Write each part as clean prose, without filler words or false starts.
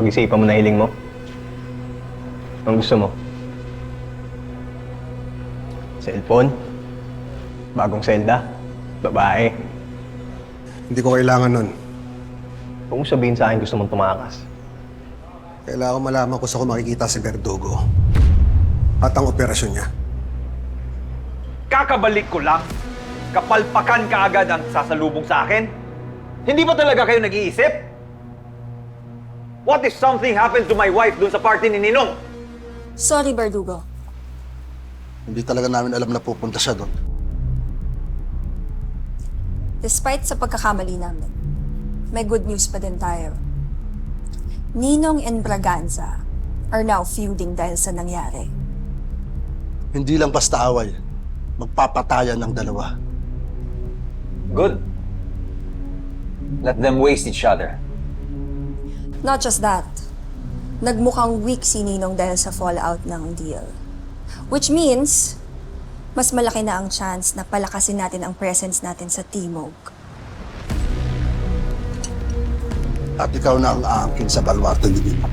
Pag-isipan mo na hiling mo. Ang gusto mo? Cellphone? Bagong selda? Babae? Hindi ko kailangan nun. Kung sabihin sa akin gusto mong tumakas. Kailangan ko malaman kung saan ko makikita si Verdugo. At ang operasyon niya. Kakabalik ko lang. Kapalpakan ka agad ang sasalubong sa akin. Hindi ba talaga kayo nag-iisip? What if something happens to my wife dun sa party ni Ninong? Sorry, Verdugo. Hindi talaga namin alam na pupunta siya doon. Despite sa pagkakamali namin, may good news pa din tayo. Ninong and Braganza are now feuding dahil sa nangyari. Hindi lang basta away. Magpapatayan ng dalawa. Good. Let them waste each other. Not just that, nagmukhang weak si Ninong dahil sa fallout ng deal. Which means, mas malaki na ang chance na palakasin natin ang presence natin sa Timog. At ikaw na ang aangkin sa balwarte ni Nino.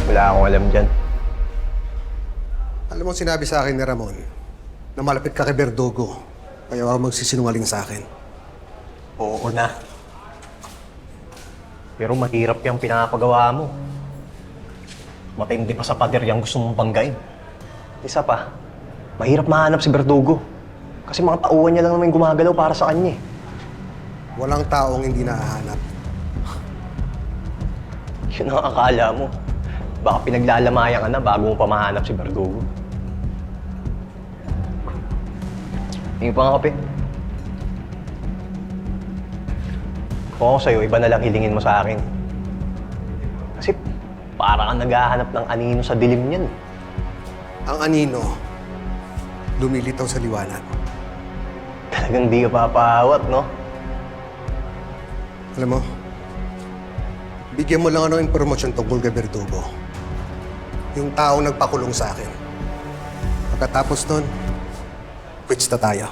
Wala akong alam dyan. Alam mo, sinabi sa akin ni Ramon na malapit ka kay Verdugo. Kaya ako magsisinungaling sa akin. Oo na. Pero mahirap yung pinapagawa mo. Matindi pa sa pader yung gusto mong banggain. Isa pa, mahirap mahanap si Verdugo. Kasi mga tauhan niya lang naman yung gumagalaw para sa kanya eh. Walang taong hindi nahahanap. Yun ang akala mo. Baka pinaglalamayan ka na bago mo pa mahanap si Verdugo. Hingi pa nga kape. Kung ako sa'yo, iba na lang hilingin mo sa akin. Kasi para kang naghahanap ng anino sa dilim niyan. Ang anino, lumilitaw sa liwanag. Talagang di ka papawat, no? Alam mo, bigyan mo lang ng impormasyon tungkol kay Verdugo. Yung taong nagpakulong sa akin. Pagkatapos nun, quits na tayo.